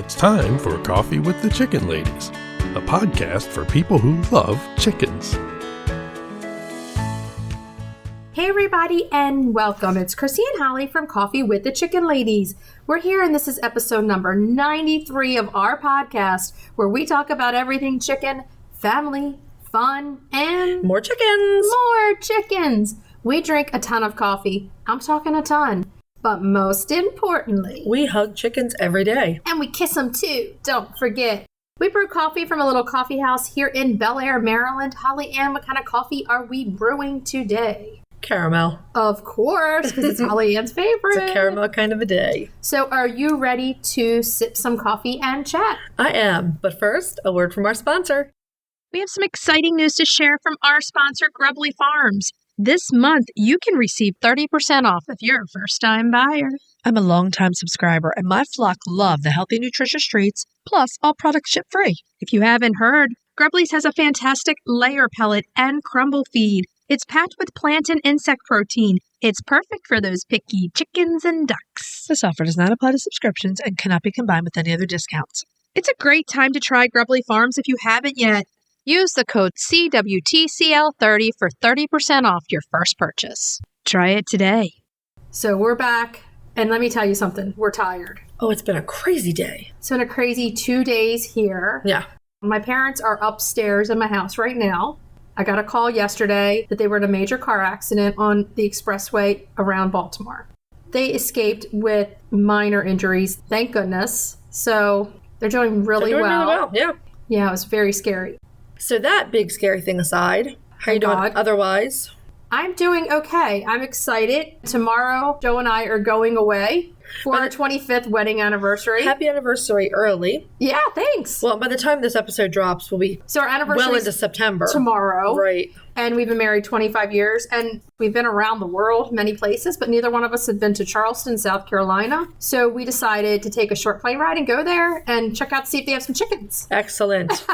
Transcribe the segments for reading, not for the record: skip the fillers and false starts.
It's time for Coffee with the Chicken Ladies, a podcast for people who love chickens. Hey everybody and welcome. It's Chrisie&Holly from Coffee with the Chicken Ladies. We're here and this is episode number 93 of our podcast where we talk about everything chicken, family, fun, and more chickens. More chickens. We drink a ton of coffee. I'm talking a ton. But most importantly, we hug chickens every day. And we kiss them too. Don't forget. We brew coffee from a little coffee house here in Bel Air, Maryland. Holly Ann, what kind of coffee are we brewing today? Caramel. Of course, because it's Holly Ann's favorite. It's a caramel kind of a day. So are you ready to sip some coffee and chat? I am. But first, a word from our sponsor. We have some exciting news to share from our sponsor, Grubbly Farms. This month, you can receive 30% off if you're a first-time buyer. I'm a long-time subscriber, and my flock love the healthy, nutritious treats, plus all products ship free. If you haven't heard, Grubbly's has a fantastic layer pellet and crumble feed. It's packed with plant and insect protein. It's perfect for those picky chickens and ducks. This offer does not apply to subscriptions and cannot be combined with any other discounts. It's a great time to try Grubbly Farms if you haven't yet. Use the code CWTCL30 for 30% off your first purchase. Try it today. So we're back, and let me tell you something. We're tired. Oh, it's been a crazy day. It's been a crazy 2 days here. Yeah. My parents are upstairs in my house right now. I got a call yesterday that they were in a major car accident on the expressway around Baltimore. They escaped with minor injuries, thank goodness. So they're doing really well. Yeah. Yeah, it was very scary. So that big scary thing aside, how are you doing otherwise? I'm doing okay. I'm excited. Tomorrow, Joe and I are going away for our 25th wedding anniversary. Happy anniversary early. Yeah, thanks. Well, by the time this episode drops, we'll be our anniversary well into September. Tomorrow. Right. And we've been married 25 years, and we've been around the world, many places, but neither one of us had been to Charleston, South Carolina. So we decided to take a short plane ride and go there and check out to see if they have some chickens. Excellent.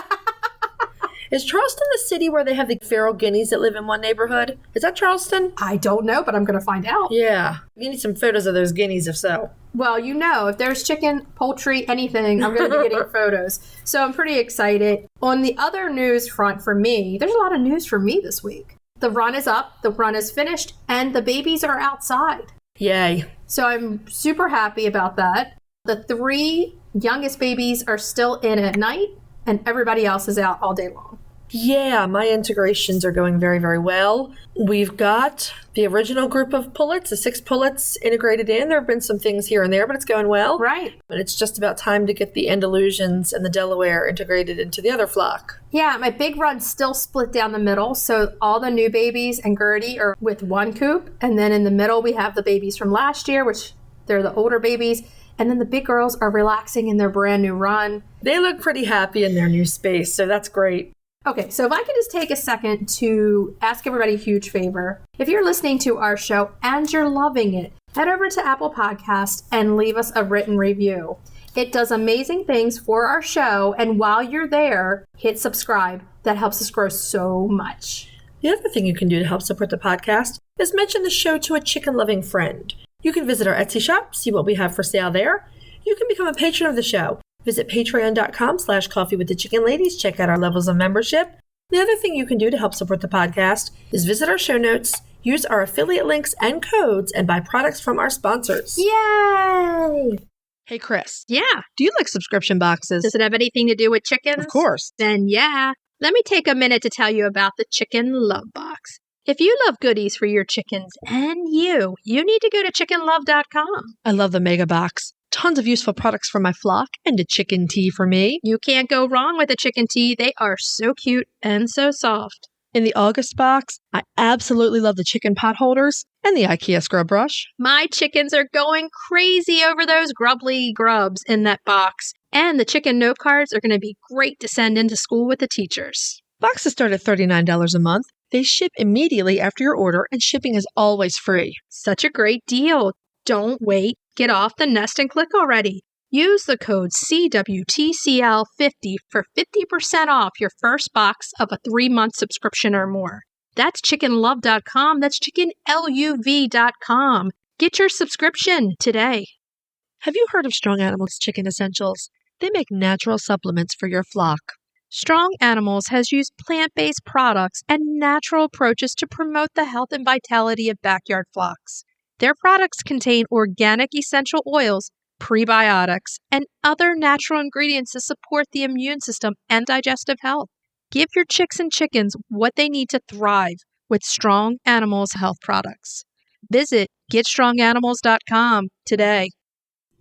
Is Charleston the city where they have the feral guineas that live in one neighborhood? Is that Charleston? I don't know, but I'm going to find out. Yeah. You need some photos of those guineas if so. Well, you know, if there's chicken, poultry, anything, I'm going to be getting photos. So I'm pretty excited. On the other news front for me, there's a lot of news for me this week. The run is up, the run is finished, and the babies are outside. Yay. So I'm super happy about that. The 3 youngest babies are still in at night, and everybody else is out all day long. Yeah, my integrations are going very, very well. We've got the original group of pullets, the 6 pullets integrated in. There have been some things here and there, but it's going well. Right. But it's just about time to get the Andalusians and the Delaware integrated into the other flock. Yeah, my big run's still split down the middle. So all the new babies and Gertie are with one coop. And then in the middle, we have the babies from last year, which they're the older babies. And then the big girls are relaxing in their brand new run. They look pretty happy in their new space, so that's great. Okay, so if I could just take a second to ask everybody a huge favor. If you're listening to our show and you're loving it, head over to Apple Podcasts and leave us a written review. It does amazing things for our show, and while you're there, hit subscribe. That helps us grow so much. The other thing you can do to help support the podcast is mention the show to a chicken-loving friend. You can visit our Etsy shop, see what we have for sale there. You can become a patron of the show. Visit patreon.com/coffeewiththechickenladies. Check out our levels of membership. The other thing you can do to help support the podcast is visit our show notes, use our affiliate links and codes, and buy products from our sponsors. Yay! Hey, Chris. Yeah. Do you like subscription boxes? Does it have anything to do with chickens? Of course. Then yeah. Let me take a minute to tell you about the Chicken Love Box. If you love goodies for your chickens and you need to go to chickenlove.com. I love the mega box. Tons of useful products for my flock and a chicken tea for me. You can't go wrong with a chicken tea. They are so cute and so soft. In the August box, I absolutely love the chicken pot holders and the IKEA scrub brush. My chickens are going crazy over those grubbly grubs in that box. And the chicken note cards are going to be great to send into school with the teachers. Boxes start at $39 a month. They ship immediately after your order, and shipping is always free. Such a great deal. Don't wait. Get off the nest and click already. Use the code CWTCL50 for 50% off your first box of a 3-month subscription or more. That's chickenlove.com. That's chickenluv.com. Get your subscription today. Have you heard of Strong Animals Chicken Essentials? They make natural supplements for your flock. Strong Animals has used plant-based products and natural approaches to promote the health and vitality of backyard flocks. Their products contain organic essential oils, prebiotics, and other natural ingredients to support the immune system and digestive health. Give your chicks and chickens what they need to thrive with Strong Animals health products. Visit GetStrongAnimals.com today.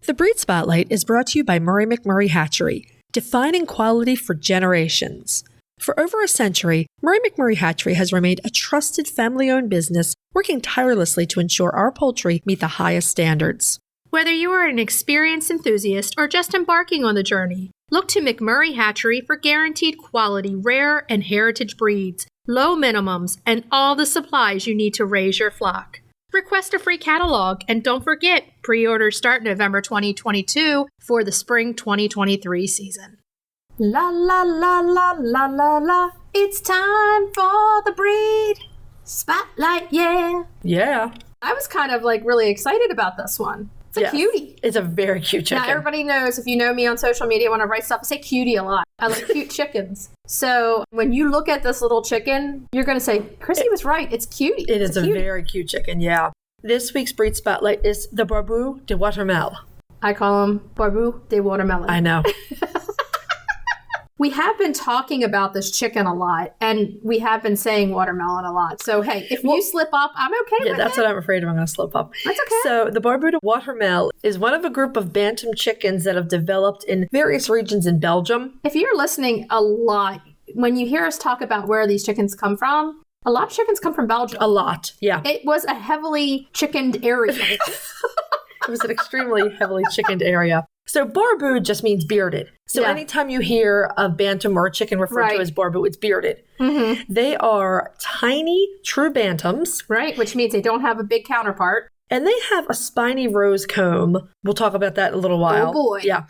The Breed Spotlight is brought to you by Murray McMurray Hatchery, defining quality for generations. For over a century, Murray McMurray Hatchery has remained a trusted family-owned business working tirelessly to ensure our poultry meet the highest standards. Whether you are an experienced enthusiast or just embarking on the journey, look to McMurray Hatchery for guaranteed quality, rare, and heritage breeds, low minimums, and all the supplies you need to raise your flock. Request a free catalog, and don't forget, pre-orders start November 2022 for the spring 2023 season. La la la la la la la, it's time for the Breed Spotlight, yeah. Yeah. I was kind of really excited about this one. It's a cutie. It's a very cute chicken. Now, everybody knows, if you know me on social media, when I write stuff, I say cutie a lot. I like cute chickens. So when you look at this little chicken, you're going to say, Chrissy was right. It's cutie. It is a very cute chicken, yeah. This week's Breed Spotlight is the Barbu de Watermael. I call him Barbu de Watermael. I know. We have been talking about this chicken a lot, and we have been saying watermelon a lot. So, hey, if you slip up, I'm okay with it. Yeah, that's what I'm afraid of. I'm going to slip up. That's okay. So, the Barbu de Watermael is one of a group of Bantam chickens that have developed in various regions in Belgium. If you're listening a lot, when you hear us talk about where these chickens come from, a lot of chickens come from Belgium. A lot, yeah. It was a heavily chickened area. It was an extremely heavily chickened area. So Barbu just means bearded. So anytime you hear a bantam or a chicken referred to as Barbu, it's bearded. Mm-hmm. They are tiny, true bantams. Right, which means they don't have a big counterpart. And they have a spiny rose comb. We'll talk about that in a little while. Oh, boy. Yeah.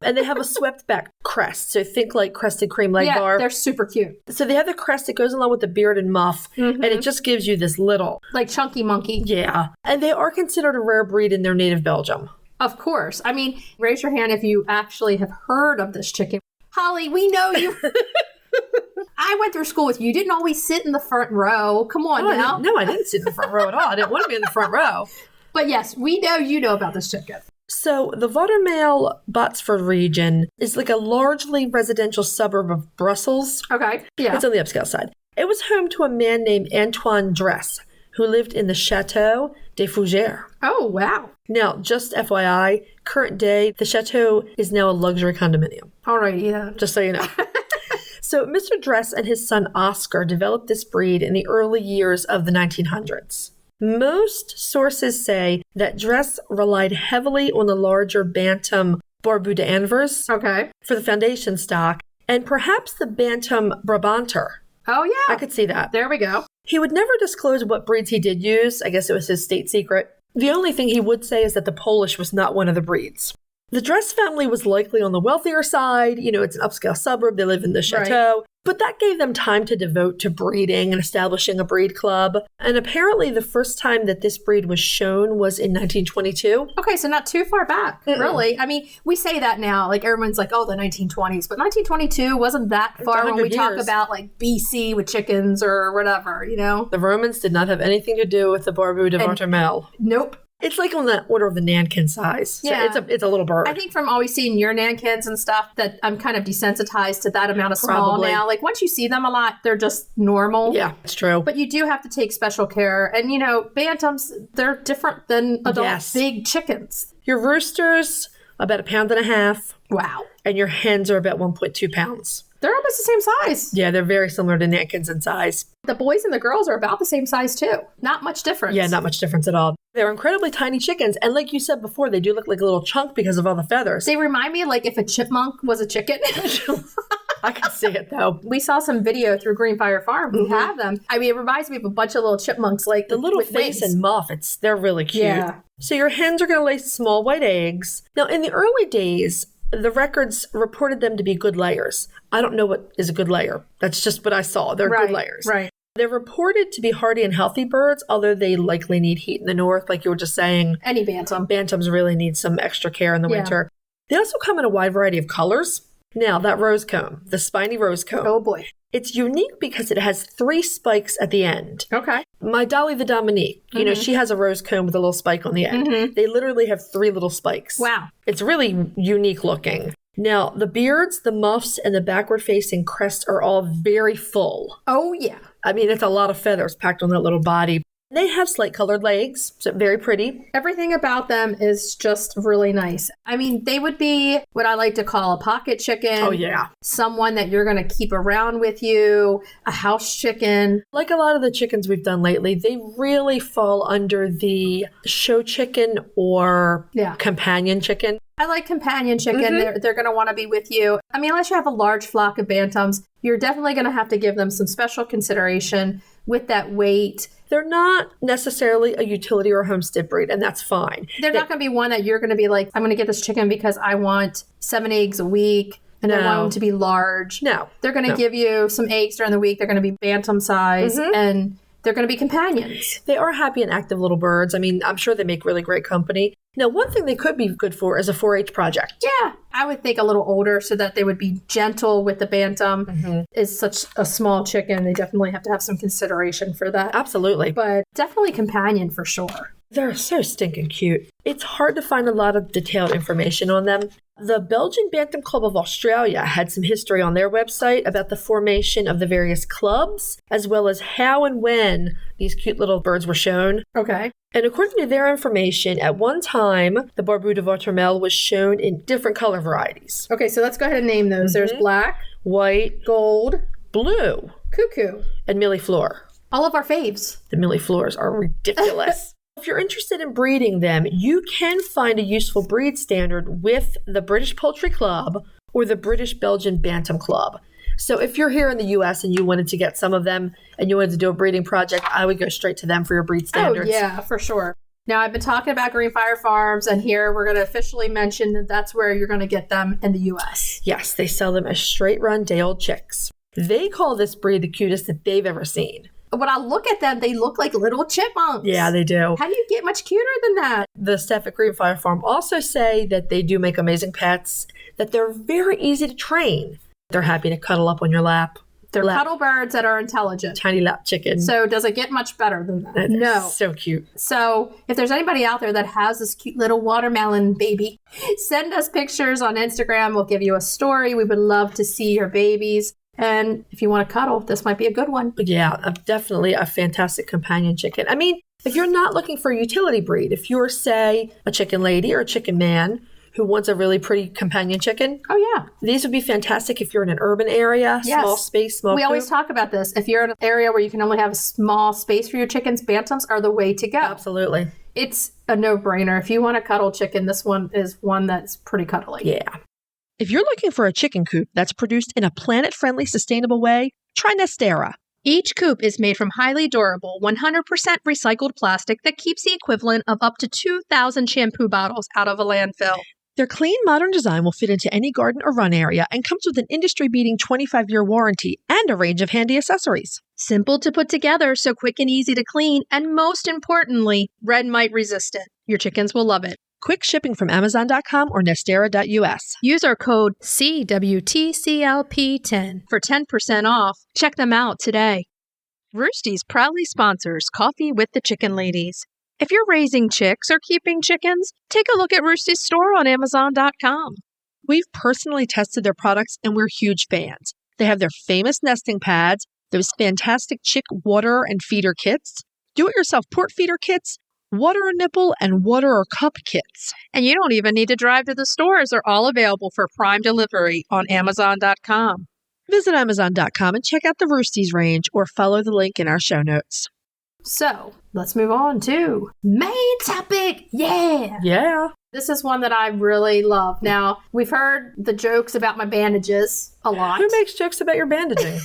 And they have a swept back crest. So think like crested cream leg bar. Yeah, they're super cute. So they have the crest that goes along with the beard and muff. Mm-hmm. And it just gives you this little... like chunky monkey. Yeah. And they are considered a rare breed in their native Belgium. Of course. I mean, raise your hand if you actually have heard of this chicken. Holly, we know you. I went through school with you. You didn't always sit in the front row. Come on now. No, I didn't sit in the front row at all. I didn't want to be in the front row. But yes, we know you know about this chicken. So the Watermael Botsford region is like a largely residential suburb of Brussels. Okay, yeah. It's on the upscale side. It was home to a man named Antoine Dress, who lived in the Chateau de Fougères. Oh, wow. Now, just FYI, current day, the chateau is now a luxury condominium. Alrighty then. Just so you know. So Mr. Dress and his son Oscar developed this breed in the early years of the 1900s. Most sources say that Dress relied heavily on the larger Bantam Barbu de Anvers for the foundation stock, and perhaps the Bantam Brabanter. Oh, yeah. I could see that. There we go. He would never disclose what breeds he did use. I guess it was his state secret. The only thing he would say is that the Polish was not one of the breeds. The Dress family was likely on the wealthier side. You know, it's an upscale suburb. They live in the chateau. Right. But that gave them time to devote to breeding and establishing a breed club. And apparently the first time that this breed was shown was in 1922. Okay, so not too far back, really. I mean, we say that now, like everyone's like, oh, the 1920s. But 1922 wasn't that far when we talk about like BC with chickens or whatever, you know? The Romans did not have anything to do with the Barbu de Watermael. Nope. It's like on the order of the Nankin size. So yeah. It's a little bird. I think from always seeing your Nankins and stuff that I'm kind of desensitized to that amount of small now. Like once you see them a lot, they're just normal. Yeah, it's true. But you do have to take special care. And, you know, Bantams, they're different than adult big chickens. Your roosters, about 1.5 pounds. Wow. And your hens are about 1.2 pounds. They're almost the same size. Yeah, they're very similar to Nankins in size. The boys and the girls are about the same size too. Not much difference. Yeah, not much difference at all. They're incredibly tiny chickens. And like you said before, they do look like a little chunk because of all the feathers. They remind me like if a chipmunk was a chicken. I can see it though. We saw some video through Greenfire Farm. We have them. I mean, it reminds me of a bunch of little chipmunks like the little face and muff. They're really cute. Yeah. So your hens are going to lay small white eggs. Now, in the early days, the records reported them to be good layers. I don't know what is a good layer. That's just what I saw. They're good layers. Right. They're reported to be hardy and healthy birds, although they likely need heat in the north, like you were just saying. Any bantam. Bantams really need some extra care in the winter. They also come in a wide variety of colors. Now, that rose comb, the spiny rose comb. Oh boy. It's unique because it has 3 spikes at the end. Okay. My Dolly the Dominique, you know, she has a rose comb with a little spike on the end. They literally have 3 little spikes. Wow. It's really unique looking. Now, the beards, the muffs, and the backward-facing crest are all very full. Oh, yeah. I mean, it's a lot of feathers packed on that little body. They have slight colored legs, so very pretty. Everything about them is just really nice. I mean, they would be what I like to call a pocket chicken. Oh, yeah. Someone that you're going to keep around with you, a house chicken. Like a lot of the chickens we've done lately, they really fall under the show chicken or companion chicken. I like companion chicken. They're going to want to be with you. I mean, unless you have a large flock of bantams, you're definitely going to have to give them some special consideration with that weight. They're not necessarily a utility or a homestead breed, and that's fine. They're not going to be one that you're going to be like, I'm going to get this chicken because I want 7 eggs a week and I want them to be large. No. They're going to give you some eggs during the week. They're going to be bantam size and they're going to be companions. They are happy and active little birds. I mean, I'm sure they make really great company. Now, one thing they could be good for is a 4-H project. Yeah, I would think a little older so that they would be gentle with the bantam. Is such a small chicken. They definitely have to have some consideration for that. Absolutely. But definitely companion for sure. They're so stinking cute. It's hard to find a lot of detailed information on them. The Belgian Bantam Club of Australia had some history on their website about the formation of the various clubs, as well as how and when these cute little birds were shown. Okay. And according to their information, at one time, the Barbu de Watermael was shown in different color varieties. Okay, so let's go ahead and name those. There's black, white, gold, blue, cuckoo, and millefleur. All of our faves. The millefleurs are ridiculous. If you're interested in breeding them, you can find a useful breed standard with the British Poultry Club or the British Belgian Bantam Club. So if you're here in the U.S. and you wanted to get some of them and you wanted to do a breeding project, I would go straight to them for your breed standards. Oh, yeah, for sure. Now, I've been talking about Greenfire Farms, and here we're going to officially mention that that's where you're going to get them in the U.S. Yes, they sell them as straight-run day-old chicks. They call this breed the cutest that they've ever seen. When I look at them, they look like little chipmunks. Yeah, they do. How do you get much cuter than that? The staff at Greenfire Farm also say that they do make amazing pets, that they're very easy to train. They're happy to cuddle up on your lap. They're cuddle birds that are intelligent. Tiny lap chicken. So does it get much better than that? No. So cute. So if there's anybody out there that has this cute little watermelon baby, send us pictures on Instagram. We'll give you a story. We would love to see your babies. And if you want to cuddle, this might be a good one. Yeah, definitely a fantastic companion chicken. I mean, if you're not looking for a utility breed, if you're, say, a chicken lady or a chicken man who wants a really pretty companion chicken. Oh, yeah. These would be fantastic if you're in an urban area, small space, small We coop. always talk about this. If you're in an area where you can only have a small space for your chickens, bantams are the way to go. Absolutely. It's a no-brainer. If you want a cuddle chicken, this one is one that's pretty cuddly. Yeah. If you're looking for a chicken coop that's produced in a planet-friendly, sustainable way, try Nestera. Each coop is made from highly durable, 100% recycled plastic that keeps the equivalent of up to 2,000 shampoo bottles out of a landfill. Their clean, modern design will fit into any garden or run area and comes with an industry-beating 25-year warranty and a range of handy accessories. Simple to put together, so quick and easy to clean, and most importantly, red mite resistant. Your chickens will love it. Quick shipping from Amazon.com or Nestera.us. Use our code CWTCLP10 for 10% off. Check them out today. Roosty's proudly sponsors Coffee with the Chicken Ladies. If you're raising chicks or keeping chickens, take a look at Roosty's store on Amazon.com. We've personally tested their products and we're huge fans. They have their famous nesting pads, those fantastic chick water and feeder kits, do-it-yourself port feeder kits, water a nipple, and water or cup kits. And you don't even need to drive to the stores. They're all available for Prime delivery on Amazon.com. Visit Amazon.com and check out the Roosties range or follow the link in our show notes. So, let's move on to main topic. Yeah. This is one that I really love. Now, we've heard the jokes about my bandages a lot. Who makes jokes about your bandaging?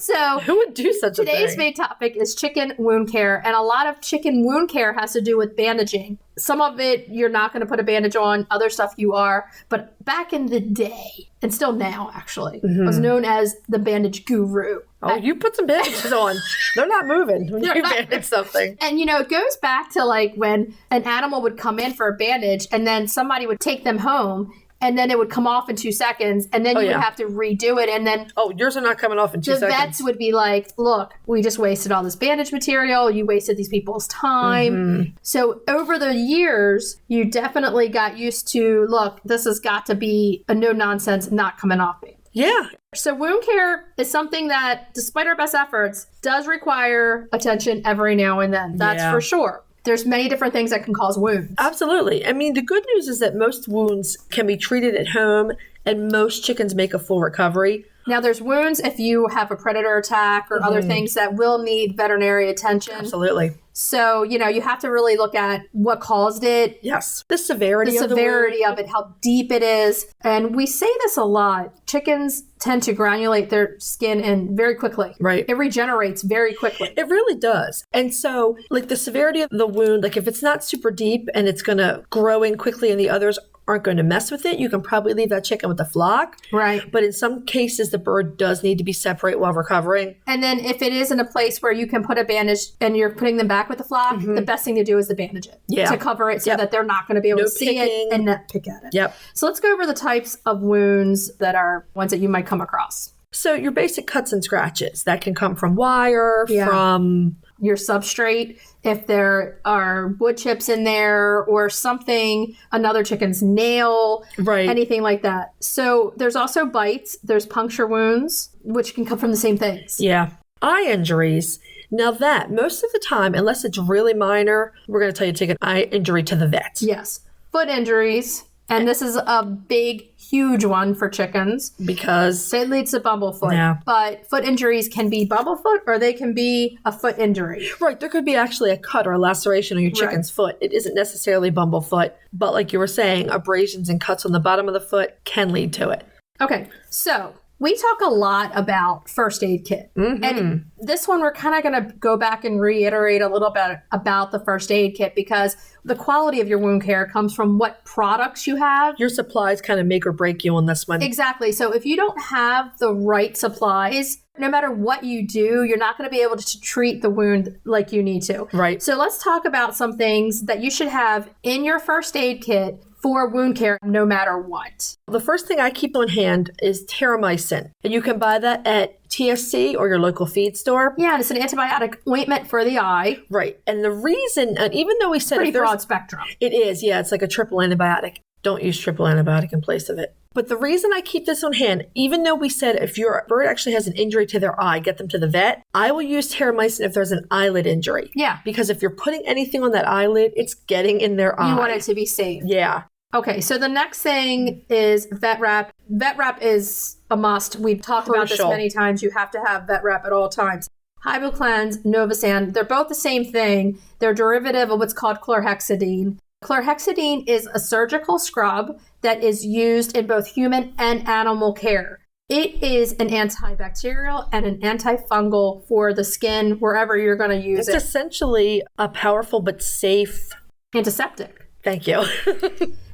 So Who would do such a thing? today's main topic is chicken wound care, and a lot of chicken wound care has to do with bandaging. Some of it you're not going to put a bandage on, other stuff you are. But back in the day, and still now actually, I was known as the bandage guru. Oh, you put some bandages on. They're not moving when you bandage something. And it goes back to like when an animal would come in for a bandage and then somebody would take them home. And then it would come off in 2 seconds, and then you would have to redo it. And then yours are not coming off in 2 seconds. The vets would be like, look, we just wasted all this bandage material. You wasted these people's time. So over the years, you definitely got used to, look, this has got to be a no-nonsense, not coming off bandage. Yeah. So wound care is something that, despite our best efforts, does require attention every now and then. That's for sure. There's many different things that can cause wounds. Absolutely. I mean, the good news is that most wounds can be treated at home and most chickens make a full recovery. Now, there's wounds if you have a predator attack or other things that will need veterinary attention. Absolutely. So, you have to really look at what caused it. Yes. The severity of it, how deep it is. And we say this a lot. Chickens tend to granulate their skin in very quickly. Right. It regenerates very quickly. It really does. And so, like the severity of the wound, like if it's not super deep and it's going to grow in quickly and the others aren't going to mess with it, you can probably leave that chicken with the flock. Right. But in some cases, the bird does need to be separate while recovering. And then if it is in a place where you can put a bandage and you're putting them back with the flock, the best thing to do is to bandage it. Yeah. To cover it so that they're not going to be able to see it and not pick at it. Yep. So let's go over the types of wounds that are ones that you might come across. So your basic cuts and scratches, that can come from wire, from your substrate, if there are wood chips in there or something, another chicken's nail, anything like that. So there's also bites, there's puncture wounds, which can come from the same things. Yeah. Eye injuries. Now that, most of the time, unless it's really minor, we're going to tell you to take an eye injury to the vet. Yes. Foot injuries. And this is a big, huge one for chickens. Because it leads to bumblefoot. Yeah. But foot injuries can be bumblefoot or they can be a foot injury. Right. There could be actually a cut or a laceration on your chicken's foot. It isn't necessarily bumblefoot. But like you were saying, abrasions and cuts on the bottom of the foot can lead to it. Okay. So we talk a lot about first aid kit. And this one, we're kind of going to go back and reiterate a little bit about the first aid kit because the quality of your wound care comes from what products you have. Your supplies kind of make or break you on this one. Exactly. So if you don't have the right supplies, no matter what you do, you're not going to be able to treat the wound like you need to. Right. So let's talk about some things that you should have in your first aid kit for wound care, no matter what. The first thing I keep on hand is Terramycin. And you can buy that at TSC or your local feed store. Yeah, and it's an antibiotic ointment for the eye. Right. And the reason, and even though we said pretty broad spectrum. It is, yeah. It's like a triple antibiotic. Don't use triple antibiotic in place of it. But the reason I keep this on hand, even though we said if your bird actually has an injury to their eye, get them to the vet, I will use Terramycin if there's an eyelid injury. Yeah. Because if you're putting anything on that eyelid, it's getting in their eye. You want it to be safe. Yeah. Okay, so the next thing is vet wrap. Vet wrap is a must. We've talked about this many times. You have to have vet wrap at all times. HypoCleanse, Novosan, they're both the same thing. They're a derivative of what's called chlorhexidine. Chlorhexidine is a surgical scrub that is used in both human and animal care. It is an antibacterial and an antifungal for the skin wherever you're going to use it. It's essentially a powerful but safe antiseptic. Thank you.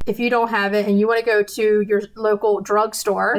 If you don't have it and you want to go to your local drugstore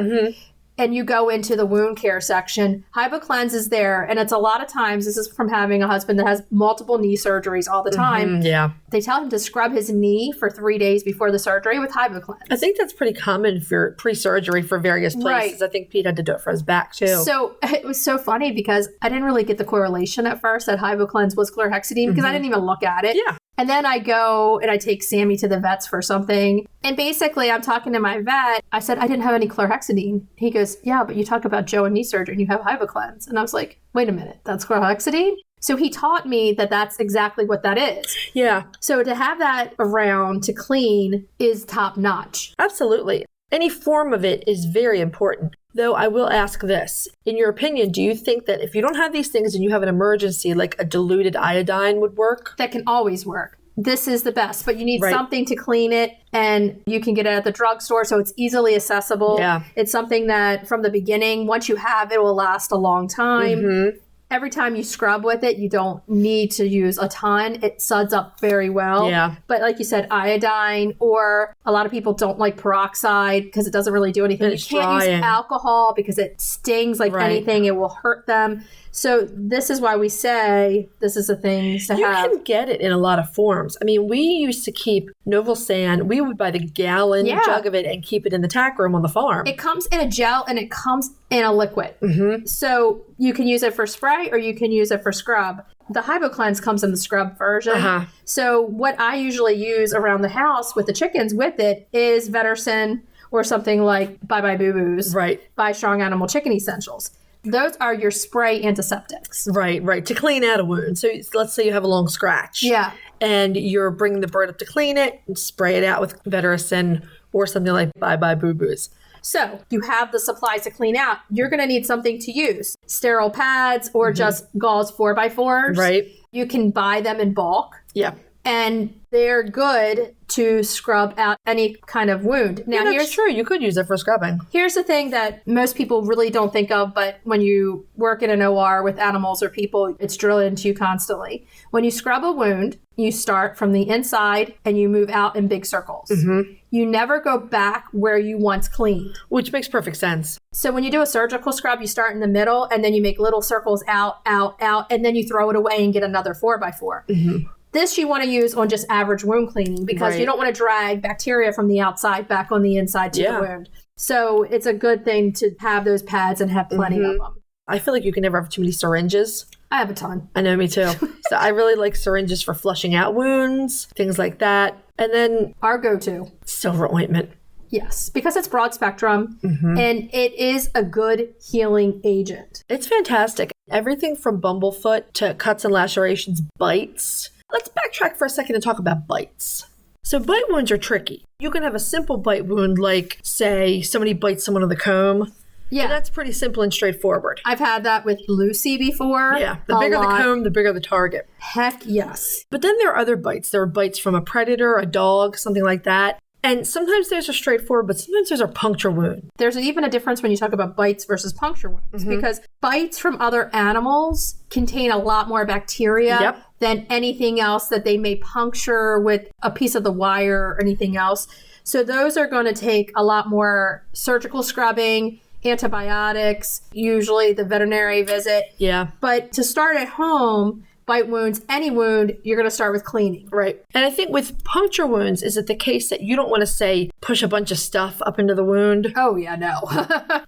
and you go into the wound care section, HypoCleanse is there. And it's a lot of times, this is from having a husband that has multiple knee surgeries all the time. Yeah. They tell him to scrub his knee for 3 days before the surgery with HypoCleanse. I think that's pretty common for pre-surgery for various places. Right. I think Pete had to do it for his back too. So it was so funny because I didn't really get the correlation at first that HypoCleanse was chlorhexidine because I didn't even look at it. Yeah. And then I go and I take Sammy to the vets for something. And basically, I'm talking to my vet. I said, I didn't have any chlorhexidine. He goes, yeah, but you talk about Joe and knee surgery and you have HypoCleanse. And I was like, wait a minute, that's chlorhexidine? So he taught me that that's exactly what that is. Yeah. So to have that around to clean is top notch. Absolutely. Any form of it is very important. Though I will ask this. In your opinion, do you think that if you don't have these things and you have an emergency, like a diluted iodine would work? That can always work. this is the best, but you need something to clean it, and you can get it at the drugstore, so it's easily accessible. Yeah. It's something that from the beginning, once you have it, will last a long time. Mm-hmm. Every time you scrub with it, you don't need to use a ton. It suds up very well. Yeah. But like you said, iodine, or a lot of people don't like peroxide because it doesn't really do anything. You can't use alcohol because it stings like anything. It will hurt them. So this is why we say this is a thing to have. You can get it in a lot of forms. I mean, we used to keep Novel Sand. We would buy the gallon jug of it and keep it in the tack room on the farm. It comes in a gel and it comes in a liquid. Mm-hmm. So you can use it for spray or you can use it for scrub. The HypoCleanse comes in the scrub version. Uh-huh. So what I usually use around the house with the chickens with it is Vetericin or something like Bye Bye Boo Boos by Strong Animal Chicken Essentials. Those are your spray antiseptics. Right. To clean out a wound. So let's say you have a long scratch. Yeah. And you're bringing the bird up to clean it and spray it out with Vetericin or something like Bye Bye Boo Boos. So you have the supplies to clean out. You're going to need something to use. Sterile pads or just gauze 4x4s. Right. You can buy them in bulk. Yeah. And they're good to scrub out any kind of wound. Now, that's true. You could use it for scrubbing. Here's the thing that most people really don't think of, but when you work in an OR with animals or people, it's drilled into you constantly. When you scrub a wound, you start from the inside and you move out in big circles. Mm-hmm. You never go back where you once cleaned. Which makes perfect sense. So when you do a surgical scrub, you start in the middle and then you make little circles out, and then you throw it away and get another 4x4. Mm-hmm. This you want to use on just average wound cleaning because you don't want to drag bacteria from the outside back on the inside to the wound. So it's a good thing to have those pads and have plenty of them. I feel like you can never have too many syringes. I have a ton. I know, me too. So I really like syringes for flushing out wounds, things like that. And then our go-to. Silver ointment. Yes, because it's broad spectrum and it is a good healing agent. It's fantastic. Everything from bumblefoot to cuts and lacerations, bites. Let's backtrack for a second and talk about bites. So bite wounds are tricky. You can have a simple bite wound like, say, somebody bites someone on the comb. Yeah. And that's pretty simple and straightforward. I've had that with Lucy before. Yeah. The bigger the comb, the bigger the target. Heck yes. But then there are other bites. There are bites from a predator, a dog, something like that. And sometimes those are straightforward, but sometimes there's a puncture wound. There's even a difference when you talk about bites versus puncture wounds because bites from other animals contain a lot more bacteria than anything else that they may puncture with a piece of the wire or anything else. So those are going to take a lot more surgical scrubbing, antibiotics, usually the veterinary visit. Yeah. But to start at home, bite wounds, any wound, you're going to start with cleaning. Right. And I think with puncture wounds, is it the case that you don't want to, say, push a bunch of stuff up into the wound? Oh, yeah, no.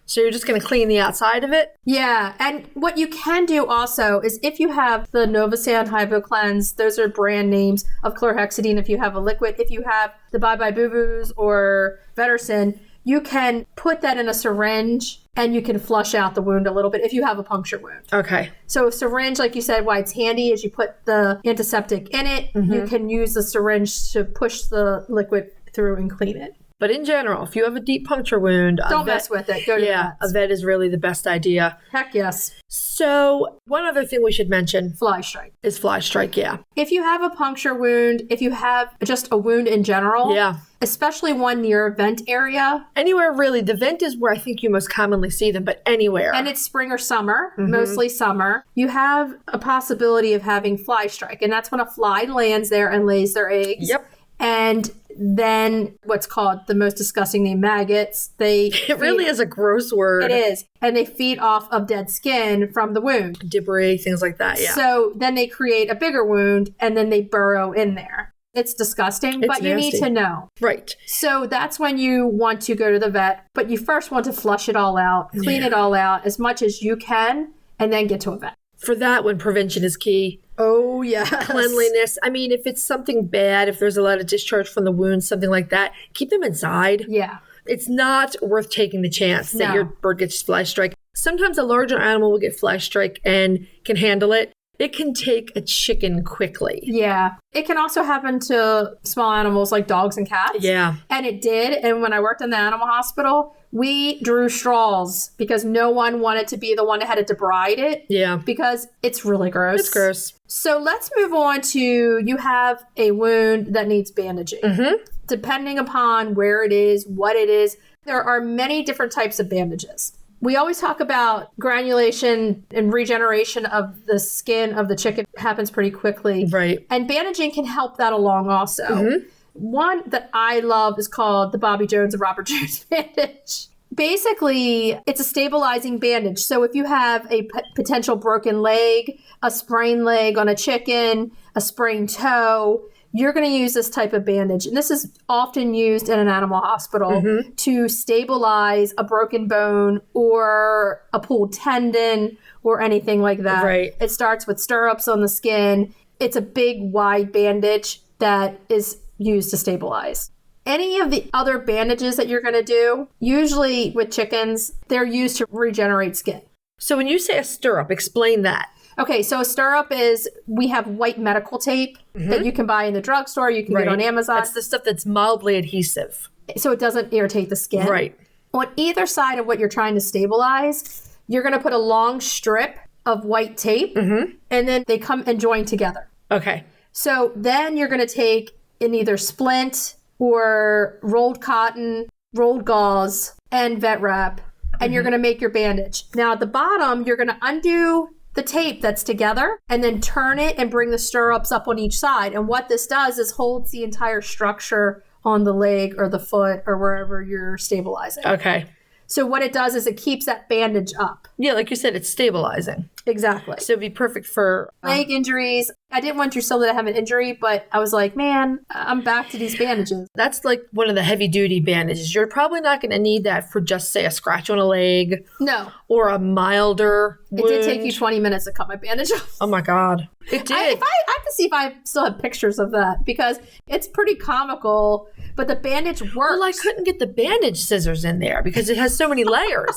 So you're just going to clean the outside of it? Yeah. And what you can do also is if you have the Novosan HypoCleanse, those are brand names of chlorhexidine if you have a liquid. If you have the Bye Bye Boo Boos or Vetericin, you can put that in a syringe and you can flush out the wound a little bit if you have a puncture wound. Okay. So a syringe, like you said, why it's handy is you put the antiseptic in it. You can use the syringe to push the liquid through and clean it. But in general, if you have a deep puncture wound, don't mess with it. Go to the vet. A vet is really the best idea. Heck yes. So one other thing we should mention fly strike. Is fly strike, If you have a puncture wound, if you have just a wound in general, especially one near a vent area. Anywhere really. The vent is where I think you most commonly see them, but anywhere. And it's spring or summer, mostly summer. You have a possibility of having fly strike. And that's when a fly lands there and lays their eggs. Yep. And then what's called the most disgusting name, maggots. It really is a gross word. It is. And they feed off of dead skin from the wound. Debris, things like that, So then they create a bigger wound and then they burrow in there. It's disgusting, but you need to know. Right. So that's when you want to go to the vet, but you first want to flush it all out, clean it all out as much as you can, and then get to a vet. For that one, prevention is key. Oh, yeah. Cleanliness. I mean, if it's something bad, if there's a lot of discharge from the wound, something like that, keep them inside. Yeah. It's not worth taking the chance that your bird gets fly strike. Sometimes a larger animal will get fly strike and can handle it. it can take a chicken quickly. Yeah. It can also happen to small animals like dogs and cats. Yeah. And it did. And when I worked in the animal hospital, we drew straws because no one wanted to be the one that had to debride it. Yeah. Because it's really gross. It's gross. So let's move on to you have a wound that needs bandaging. Mm-hmm. Depending upon where it is, what it is, there are many different types of bandages. We always talk about granulation and regeneration of the skin of the chicken happens pretty quickly. Right. And bandaging can help that along also. Mm-hmm. One that I love is called the Bobby Jones and Robert Jones bandage. Basically, it's a stabilizing bandage. So if you have a potential broken leg, a sprained leg on a chicken, a sprained toe, you're going to use this type of bandage. And this is often used in an animal hospital to stabilize a broken bone or a pulled tendon or anything like that. Right. It starts with stirrups on the skin. It's a big, wide bandage that is used to stabilize. Any of the other bandages that you're going to do, usually with chickens, they're used to regenerate skin. So when you say a stirrup, explain that. Okay, so a stirrup is, we have white medical tape that you can buy in the drugstore. You can get on Amazon. That's the stuff that's mildly adhesive. So it doesn't irritate the skin. Right. On either side of what you're trying to stabilize, you're going to put a long strip of white tape, and then they come and join together. Okay. So then you're going to take in either splint or rolled cotton, rolled gauze, and vet wrap, and you're going to make your bandage. Now at the bottom, you're going to undo the tape that's together and then turn it and bring the stirrups up on each side. And what this does is holds the entire structure on the leg or the foot or wherever you're stabilizing. Okay. So what it does is it keeps that bandage up. Yeah, like you said, it's stabilizing. Exactly. So it'd be perfect for leg injuries. I didn't want Drusilla to have an injury, but I was like, man, I'm back to these bandages. That's like one of the heavy duty bandages. You're probably not going to need that for just, say, a scratch on a leg. No. Or a milder wound. It did take you 20 minutes to cut my bandage off. Oh my God. It did. I have to see if I still have pictures of that because it's pretty comical, but the bandage works. Well, I couldn't get the bandage scissors in there because it has so many layers.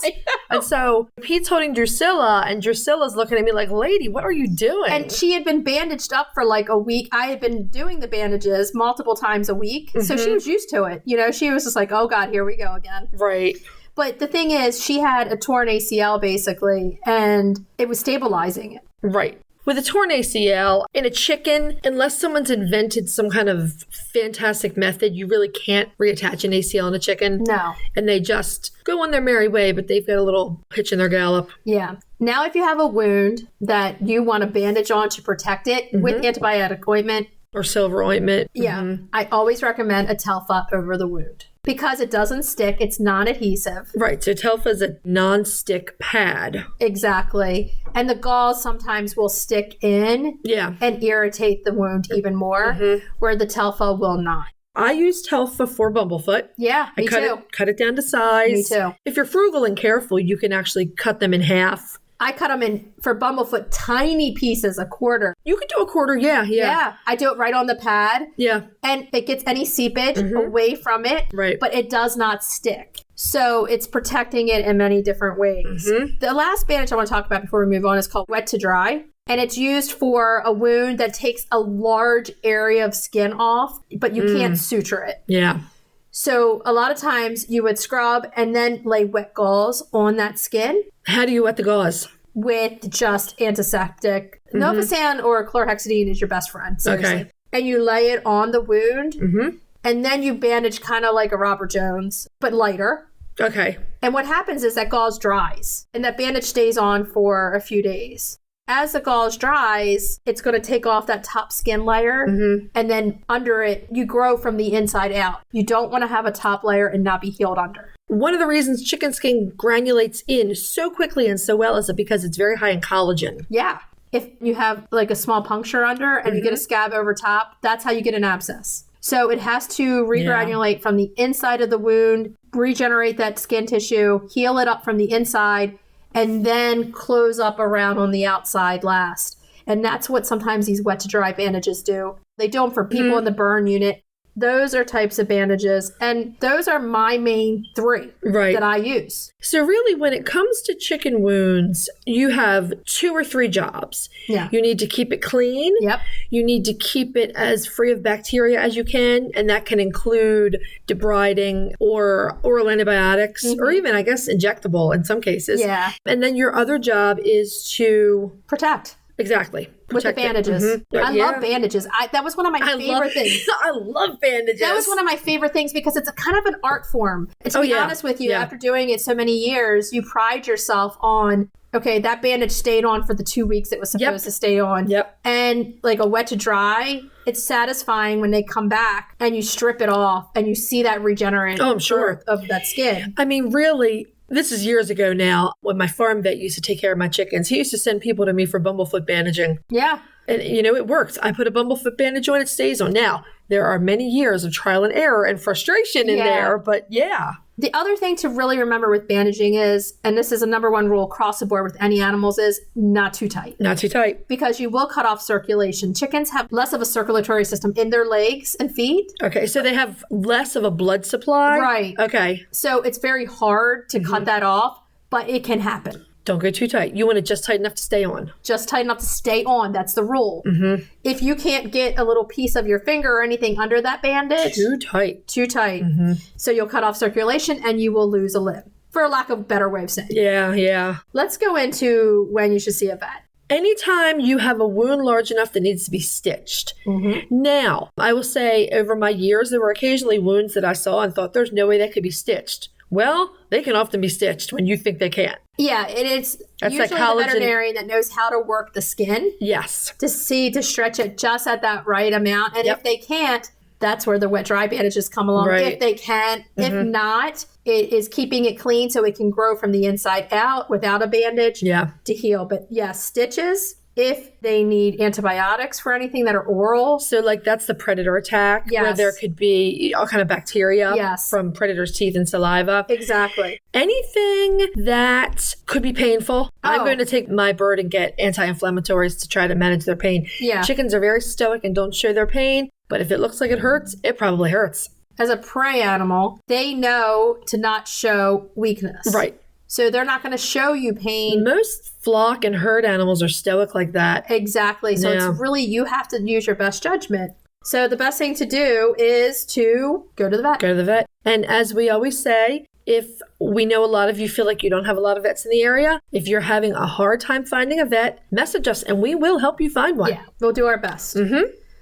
And so Pete's holding Drusilla and Drusilla's looking at me like, lady, what are you doing? And she had been bandaged up for like a week. I had been doing the bandages multiple times a week. So she was used to it. You know, she was just like, oh God, here we go again. Right. But the thing is, she had a torn ACL basically, and it was stabilizing it. Right. With a torn ACL in a chicken, unless someone's invented some kind of fantastic method, you really can't reattach an ACL in a chicken. No. And they just go on their merry way, but they've got a little hitch in their gallop. Yeah. Now, if you have a wound that you want a bandage on to protect it with antibiotic ointment. Or silver ointment. Yeah. I always recommend a Telfa over the wound. Because it doesn't stick, it's non-adhesive. Right, so Telfa is a non-stick pad. Exactly. And the gauze sometimes will stick in and irritate the wound even more, where the Telfa will not. I use Telfa for bumblefoot. Yeah, me too. Cut it down to size. Me too. If you're frugal and careful, you can actually cut them in half. I cut them in, for bumblefoot, tiny pieces, a quarter. You could do a quarter, yeah. Yeah, I do it right on the pad. Yeah. And it gets any seepage away from it, right? But it does not stick. So it's protecting it in many different ways. The last bandage I want to talk about before we move on is called wet to dry. And it's used for a wound that takes a large area of skin off, but you can't suture it. Yeah. So a lot of times you would scrub and then lay wet gauze on that skin. How do you wet the gauze? With just antiseptic. Novosan or chlorhexidine is your best friend. Seriously. Okay. And you lay it on the wound. And then you bandage kind of like a Robert Jones, but lighter. Okay. And what happens is that gauze dries. And that bandage stays on for a few days. As the gauze dries, it's going to take off that top skin layer. And then under it, you grow from the inside out. You don't want to have a top layer and not be healed under. One of the reasons chicken skin granulates in so quickly and so well is because it's very high in collagen. Yeah. If you have like a small puncture under and you get a scab over top, that's how you get an abscess. So it has to regranulate from the inside of the wound, regenerate that skin tissue, heal it up from the inside, and then close up around on the outside last. And that's what sometimes these wet to dry bandages do. They do them for people in the burn unit. Those are types of bandages, and those are my main 3 that I use. So really, when it comes to chicken wounds, you have 2 or 3 jobs. Yeah. You need to keep it clean. Yep. You need to keep it as free of bacteria as you can, and that can include debriding or oral antibiotics, or even, I guess, injectable in some cases. Yeah. And then your other job is to protect. Exactly. With the bandages. I love bandages. That was one of my favorite things. I love bandages. That was one of my favorite things because it's a kind of an art form. And to be honest with you, after doing it so many years, you pride yourself on, okay, that bandage stayed on for the 2 weeks it was supposed to stay on. Yep. And like a wet to dry, it's satisfying when they come back and you strip it off and you see that regenerate growth of that skin. I mean, really, this is years ago now when my farm vet used to take care of my chickens. He used to send people to me for bumblefoot bandaging. Yeah. And, it works. I put a bumblefoot bandage on, it stays on. Now, there are many years of trial and error and frustration in there, but The other thing to really remember with bandaging is, and this is a number 1 rule across the board with any animals, is not too tight. Not too tight. Because you will cut off circulation. Chickens have less of a circulatory system in their legs and feet. Okay, so they have less of a blood supply? Right. Okay. So it's very hard to cut that off, but it can happen. Don't go too tight. You want it just tight enough to stay on. Just tight enough to stay on. That's the rule. If you can't get a little piece of your finger or anything under that bandage. Too tight. Too tight. So you'll cut off circulation and you will lose a limb. For lack of a better way of saying it. Yeah. Let's go into when you should see a vet. Anytime you have a wound large enough that needs to be stitched. Now, I will say over my years, there were occasionally wounds that I saw and thought there's no way that could be stitched. Well, they can often be stitched when you think they can't. Yeah, it is That's usually the veterinarian that knows how to work the skin. Yes. To stretch it just at that right amount. And if they can't, that's where the wet dry bandages come along. If they can. If not, it is keeping it clean so it can grow from the inside out without a bandage to heal. But stitches, if they need antibiotics for anything that are oral. So like that's the predator attack where there could be all kind of bacteria from predators' teeth and saliva. Exactly. Anything that could be painful. I'm going to take my bird and get anti-inflammatories to try to manage their pain. Chickens are very stoic and don't show their pain, but if it looks like it hurts, it probably hurts. As a prey animal, they know to not show weakness. Right. So they're not going to show you pain. Most flock and herd animals are stoic like that. Exactly. So it's really, you have to use your best judgment. So the best thing to do is to go to the vet. Go to the vet. And as we always say, if we know a lot of you feel like you don't have a lot of vets in the area, if you're having a hard time finding a vet, message us and we will help you find one. Yeah, we'll do our best.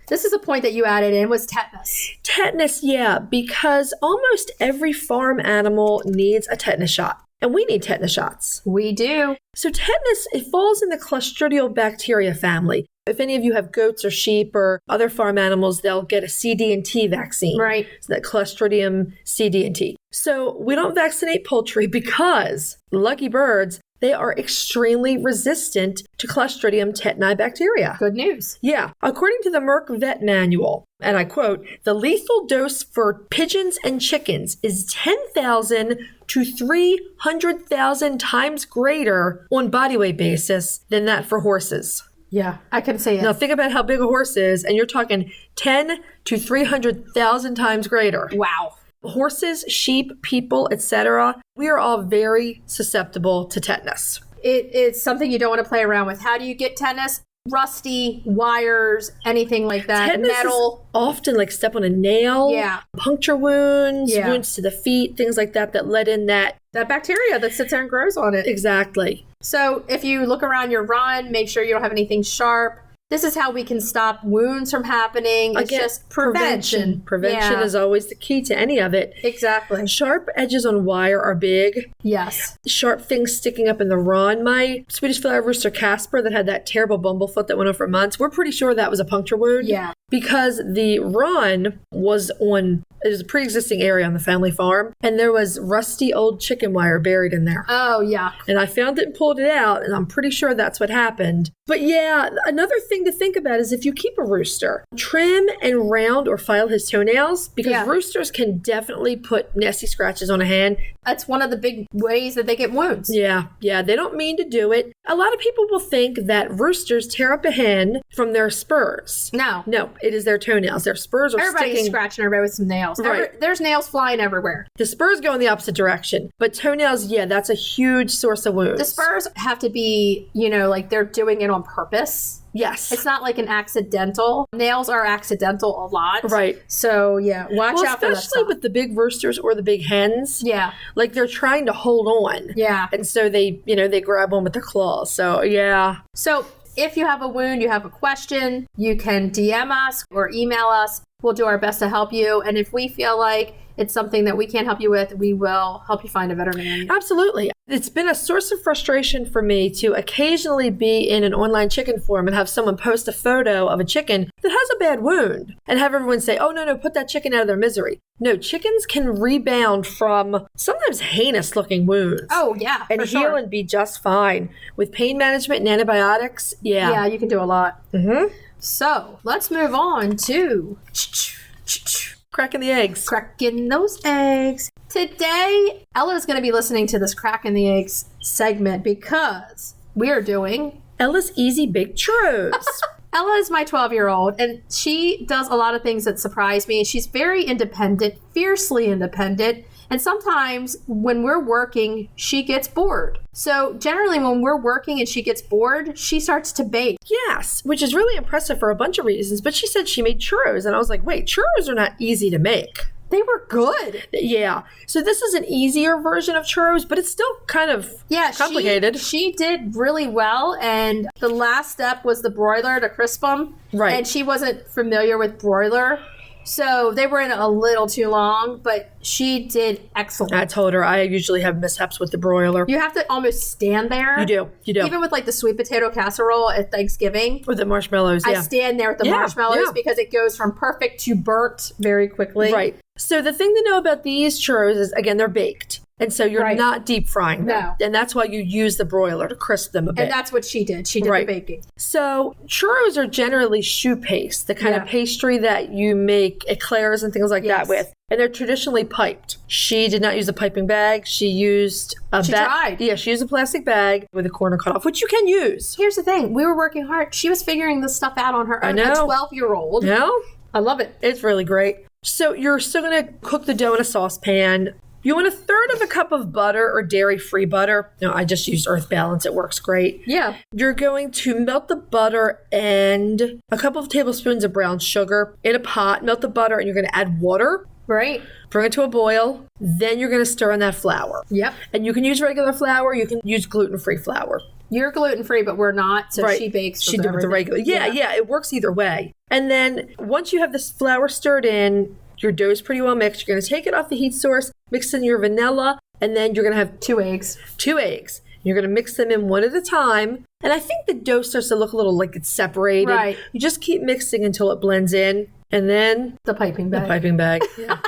This is a point that you added in was tetanus. Tetanus, because almost every farm animal needs a tetanus shot. And we need tetanus shots. We do. So tetanus, it falls in the Clostridial bacteria family. If any of you have goats or sheep or other farm animals, they'll get a CD&T vaccine. Right. So that Clostridium CD&T. So we don't vaccinate poultry because lucky birds, they are extremely resistant to Clostridium tetani bacteria. Good news. Yeah. According to the Merck Vet Manual, and I quote, the lethal dose for pigeons and chickens is 10,000 to 300,000 times greater on body weight basis than that for horses. Yeah, I can say it. Now think about how big a horse is, and you're talking 10 to 300,000 times greater. Wow. Horses, sheep, people, etc. We are all very susceptible to tetanus. It's something you don't want to play around with. How do you get tetanus? Rusty, wires, anything like that. Tetanus metal. Is often like step on a nail. Yeah. Puncture wounds, wounds to the feet, things like that let in that bacteria that sits there and grows on it. Exactly. So if you look around your run, make sure you don't have anything sharp. This is how we can stop wounds from happening. It's just prevention. Prevention is always the key to any of it. Exactly. Sharp edges on wire are big. Yes. Sharp things sticking up in the run. My Swedish Philly rooster Casper that had that terrible bumblefoot that went on for months, we're pretty sure that was a puncture wound. Yeah. Because the run was on, it was a pre-existing area on the family farm, and there was rusty old chicken wire buried in there. Oh, yeah. And I found it and pulled it out, and I'm pretty sure that's what happened. But yeah, another thing to think about is if you keep a rooster, trim and round or file his toenails, because roosters can definitely put nasty scratches on a hand. That's one of the big ways that they get wounds. Yeah, they don't mean to do it. A lot of people will think that roosters tear up a hen from their spurs. No. it is their toenails. Their spurs are Everybody's sticking. scratching everybody with some nails. Right. There's nails flying everywhere. The spurs go in the opposite direction. But toenails, yeah, that's a huge source of wounds. The spurs have to be, like they're doing it on purpose. Yes. It's not like an accidental. Nails are accidental a lot. Right. So, yeah, watch out for that especially stuff. with the big roosters or the big hens. Yeah. Like they're trying to hold on. Yeah. And so they grab one with their claws. So, yeah. So, if you have a wound, you have a question, you can DM us or email us. We'll do our best to help you. And if we feel like it's something that we can't help you with, we will help you find a veterinarian. Absolutely. It's been a source of frustration for me to occasionally be in an online chicken forum and have someone post a photo of a chicken that has a bad wound and have everyone say, oh, no, put that chicken out of their misery. No, chickens can rebound from sometimes heinous looking wounds. Oh, yeah. And heal and be just fine. With pain management and antibiotics, yeah. Yeah, you can do a lot. Mm-hmm. So, let's move on to Cracking the eggs. cracking those eggs. Today, Ella's going to be listening to this cracking the eggs segment because we are doing Ella's Easy Baked Churros. Ella is my 12-year-old, and she does a lot of things that surprise me. She's very independent, fiercely independent, and sometimes when we're working, she gets bored. So generally when we're working and she gets bored, she starts to bake. Yes, which is really impressive for a bunch of reasons, but she said she made churros, and I was like, wait, churros are not easy to make. They were good. Yeah. So this is an easier version of churros, but it's still kind of complicated. She did really well, and the last step was the broiler to crisp them. Right. And she wasn't familiar with broiler, so they were in a little too long, but she did excellent. I told her I usually have mishaps with the broiler. You have to almost stand there. You do. Even with like the sweet potato casserole at Thanksgiving. With the marshmallows, yeah. I stand there with the marshmallows because it goes from perfect to burnt very quickly. Right. So the thing to know about these churros is, again, they're baked. And so you're not deep frying them. No. And that's why you use the broiler to crisp them a bit. And that's what she did. She did the baking. So churros are generally choux paste, the kind of pastry that you make eclairs and things like that with. And they're traditionally piped. She did not use a piping bag. She used a She tried. Yeah, she used a plastic bag with a corner cut off, which you can use. Here's the thing. We were working hard. She was figuring this stuff out on her own. I know. A 12-year-old. No? I love it. It's really great. So you're still going to cook the dough in a saucepan. You want 1/3 of a cup of butter or dairy-free butter. No, I just used Earth Balance. It works great. Yeah. You're going to melt the butter and a couple of tablespoons of brown sugar in a pot. Melt the butter, and you're going to add water. Right. Bring it to a boil. Then you're going to stir in that flour. Yep. And you can use regular flour. You can use gluten-free flour. You're gluten-free, but we're not. So she bakes She did with the regular. Yeah. It works either way. And then once you have this flour stirred in, your dough is pretty well mixed. You're going to take it off the heat source, mix in your vanilla, and then you're going to have 2 eggs. 2 eggs. You're going to mix them in one at a time. And I think the dough starts to look a little like it's separated. Right. You just keep mixing until it blends in. And then the piping bag. The piping bag. Yeah.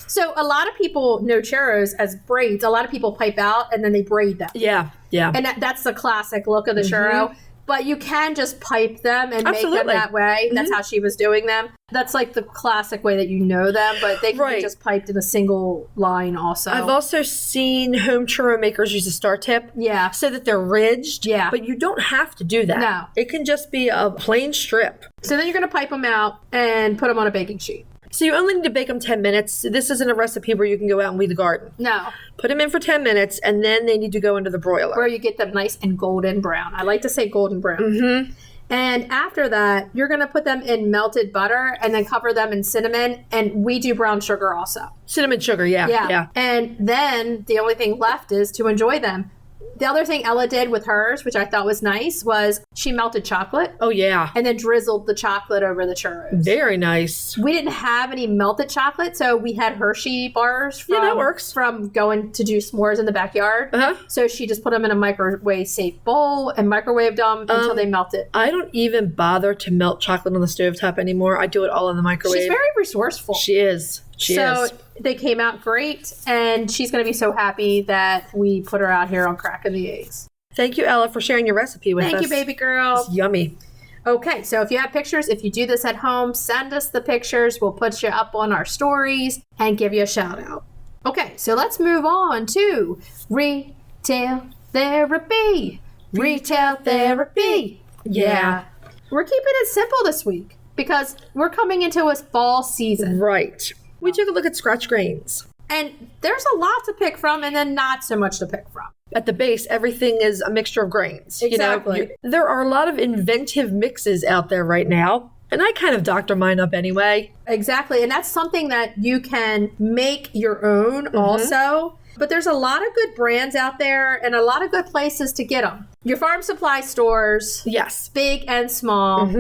So a lot of people know churros as braids. A lot of people pipe out and then they braid them. Yeah. And that's the classic look of the churro. But you can just pipe them and make them that way. That's how she was doing them. That's like the classic way that you know them, but they can be just piped in a single line also. I've also seen home churro makers use a star tip. Yeah. So that they're ridged. Yeah. But you don't have to do that. No. It can just be a plain strip. So then you're going to pipe them out and put them on a baking sheet. So you only need to bake them 10 minutes. This isn't a recipe where you can go out and weed the garden. No. Put them in for 10 minutes, and then they need to go into the broiler. Where you get them nice and golden brown. I like to say golden brown. Mm-hmm. And after that, you're going to put them in melted butter and then cover them in cinnamon. And we do brown sugar also. Cinnamon sugar, yeah. And then the only thing left is to enjoy them. The other thing Ella did with hers, which I thought was nice, was she melted chocolate. Oh, yeah. And then drizzled the chocolate over the churros. Very nice. We didn't have any melted chocolate, so we had Hershey bars from going to do s'mores in the backyard. So she just put them in a microwave-safe bowl and microwaved them until they melted. I don't even bother to melt chocolate on the stovetop anymore. I do it all in the microwave. She's very resourceful. She is. She is. They came out great, and she's going to be so happy that we put her out here on Cracking the Eggs. Thank you, Ella, for sharing your recipe with us. Thank you, baby girl. It's yummy. Okay, so if you have pictures, if you do this at home, send us the pictures. We'll put you up on our stories and give you a shout out. Okay, so let's move on to retail therapy. Retail therapy. Yeah. We're keeping it simple this week. because we're coming into a fall season. Right. We took a look at scratch grains. And there's a lot to pick from and then not so much to pick from. At the base, everything is a mixture of grains. Exactly. You know, there are a lot of inventive mixes out there right now. And I kind of doctor mine up anyway. Exactly. And that's something that you can make your own also. But there's a lot of good brands out there and a lot of good places to get them. Your farm supply stores, Yes. big and small,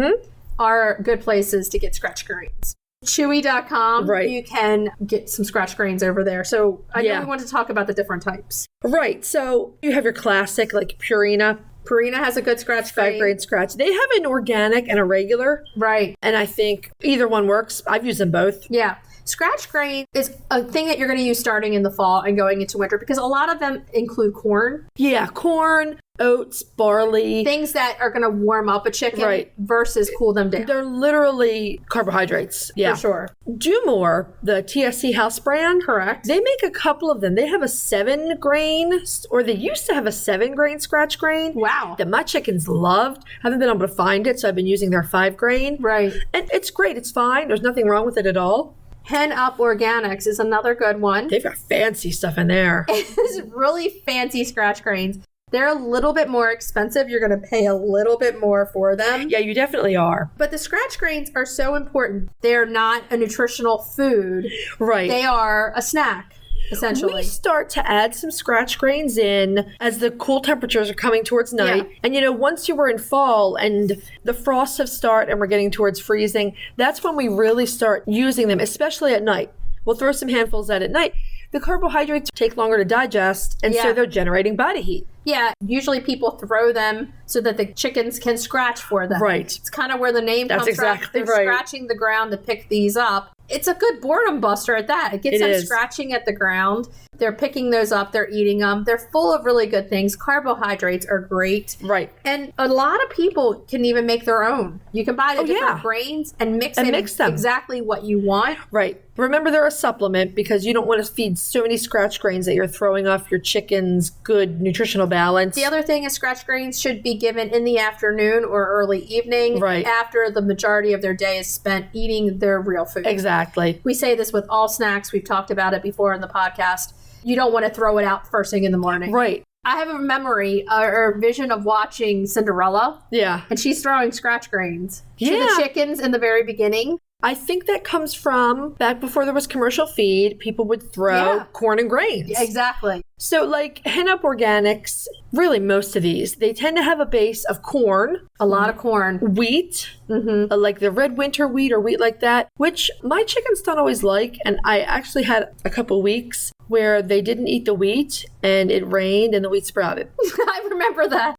are good places to get scratch grains. Chewy.com, Right. you can get some scratch grains over there. So I know Yeah. we want to talk about the different types. Right. So you have your classic, like Purina, Purina has a good scratch grain. 5-grade scratch. They have an organic and a regular. Right. And I think either one works. I've used them both. Yeah. Scratch grain is a thing that you're going to use starting in the fall and going into winter because a lot of them include corn. Yeah. Corn, oats, barley. Things that are going to warm up a chicken Right. versus cool them down. They're literally carbohydrates. Yeah. For sure. Do More, the TSC house brand. Correct. They make a couple of them. They have a 7-grain, or they used to have a 7-grain scratch grain. Wow. That my chickens loved. Haven't been able to find it, so I've been using their 5-grain. Right. And it's great. It's fine. There's nothing wrong with it at all. Hen Up Organics is another good one. They've got fancy stuff in there. It's really fancy scratch grains. They're a little bit more expensive. You're going to pay a little bit more for them. Yeah, you definitely are. But the scratch grains are so important. They're not a nutritional food. Right. They are a snack, essentially. We start to add some scratch grains in as the cool temperatures are coming towards night. Yeah. And, you know, once you were in fall and the frosts have started and we're getting towards freezing, that's when we really start using them, especially at night. We'll throw some handfuls out at night. The carbohydrates take longer to digest, and so they're generating body heat. Yeah, usually people throw them so that the chickens can scratch for them. Right. It's kind of where the name That's comes exactly from. They're right. scratching the ground to pick these up. It's a good boredom buster at that. It gets them scratching at the ground. They're picking those up. They're eating them. They're full of really good things. Carbohydrates are great. Right. And a lot of people can even make their own. You can buy the different grains and mix them exactly what you want. Right. Remember, they're a supplement because you don't want to feed so many scratch grains that you're throwing off your chicken's good nutritional balance. The other thing is scratch grains should be given in the afternoon or early evening after the majority of their day is spent eating their real food. Exactly. We say this with all snacks. We've talked about it before in the podcast. You don't want to throw it out first thing in the morning. Right. I have a memory or vision of watching Cinderella. Yeah. And she's throwing scratch grains to Yeah. the chickens in the very beginning. I think that comes from back before there was commercial feed, people would throw corn and grains. Yeah, exactly. So like Hen Up Organics, really most of these, they tend to have a base of corn. A lot of corn. Wheat, like the red winter wheat or wheat like that, which my chickens don't always like. And I actually had a couple weeks where they didn't eat the wheat and it rained and the wheat sprouted. I remember that.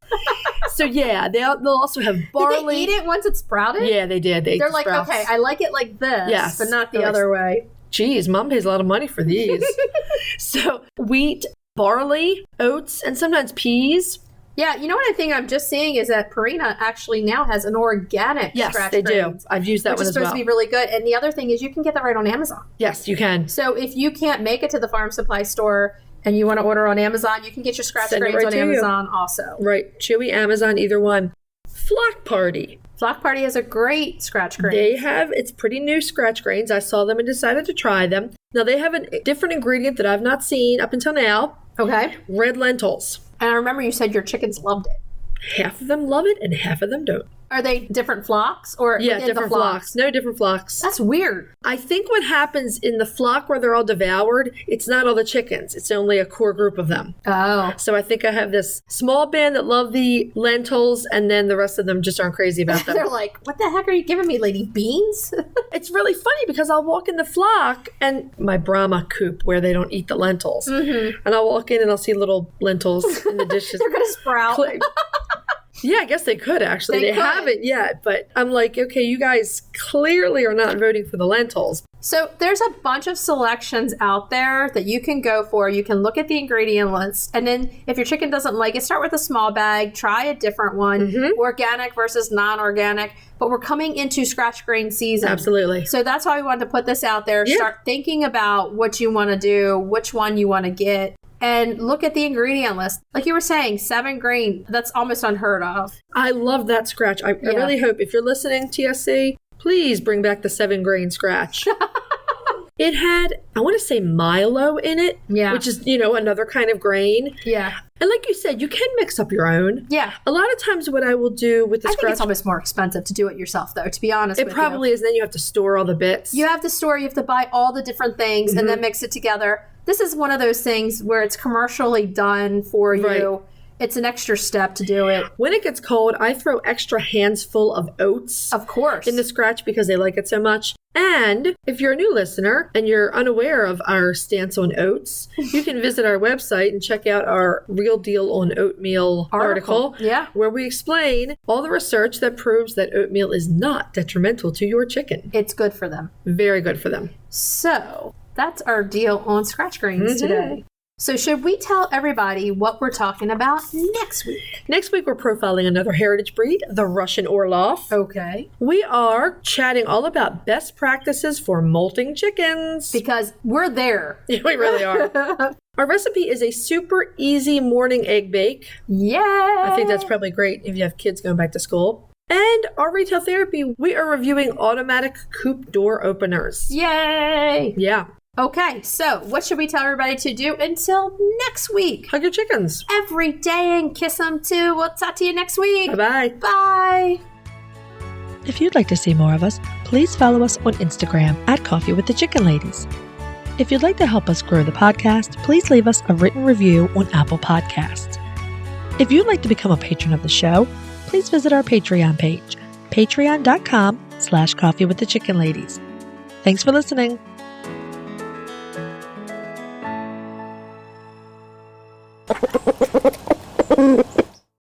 So yeah, they'll also have barley. Did they eat it once it sprouted? Yeah, they did. They're like, sprouts. okay, I like it like this, Yes. but not the other way. Geez, Mom pays a lot of money for these. So wheat, barley, oats, and sometimes peas. Yeah, you know what I think I'm just seeing is that Purina actually now has an organic scratch they grains, do. I've used that which one is as supposed well. to be really good. And the other thing is you can get that right on Amazon. Yes, you can. So if you can't make it to the farm supply store and you want to order on Amazon, you can get your scratch Send it grains right on to you. Amazon also. Right. Chewy, Amazon, either one. Flock Party. Flock Party has a great scratch grain. It's pretty new scratch grains. I saw them and decided to try them. Now they have a different ingredient that I've not seen up until now. Okay. Red lentils. And I remember you said your chickens loved it. Half of them love it and half of them don't. Are they different flocks or Yeah, within different the flocks? flocks. No, different flocks. That's weird. I think what happens in the flock where they're all devoured, it's not all the chickens. It's only a core group of them. Oh. So I think I have this small band that love the lentils, and then the rest of them just aren't crazy about them. They're like, what the heck are you giving me, lady? Beans? It's really funny because I'll walk in the flock and my Brahma coop where they don't eat the lentils. And I'll walk in and I'll see little lentils in the dishes. They're going to sprout. Yeah, I guess they could actually. They They could. haven't yet, but I'm like, okay, you guys clearly are not voting for the lentils. So there's a bunch of selections out there that you can go for. You can look at the ingredient list. And then if your chicken doesn't like it, start with a small bag, try a different one, organic versus non-organic. But we're coming into scratch grain season. Absolutely. So that's why we wanted to put this out there. Yeah. Start thinking about what you want to do, which one you want to get. And look at the ingredient list. Like you were saying, 7 grain, that's almost unheard of. I love that scratch. I really hope if you're listening, TSC, Please bring back the 7-grain scratch. It had, I want to say Milo in it, which is, another kind of grain. Yeah. And like you said, you can mix up your own. Yeah. A lot of times what I will do with the scratch... I think it's almost more expensive to do it yourself, though, to be honest with you. It probably is. Then you have to store all the bits. You have to store, you have to buy all the different things and then mix it together. This is one of those things where it's commercially done for you. Right. It's an extra step to do it. When it gets cold, I throw extra hands full of oats. Of course. In the scratch because they like it so much. And if you're a new listener and you're unaware of our stance on oats, you can visit our website and check out our Real Deal on Oatmeal article. Yeah. Where we explain all the research that proves that oatmeal is not detrimental to your chicken. It's good for them. Very good for them. So that's our deal on scratch grains today. So should we tell everybody what we're talking about next week? Next week, we're profiling another heritage breed, the Russian Orloff. Okay. We are chatting all about best practices for molting chickens. Because we're there. Yeah, we really are. Our recipe is a super easy morning egg bake. Yeah. I think that's probably great if you have kids going back to school. And our retail therapy, we are reviewing automatic coop door openers. Yay. Yeah. Okay, so what should we tell everybody to do until next week? Hug your chickens. Every day and kiss them too. We'll talk to you next week. Bye-bye. Bye. If you'd like to see more of us, please follow us on Instagram at Coffee with the Chicken Ladies. If you'd like to help us grow the podcast, please leave us a written review on Apple Podcasts. If you'd like to become a patron of the show, please visit our Patreon page, patreon.com/coffeewiththechickenladies. Thanks for listening.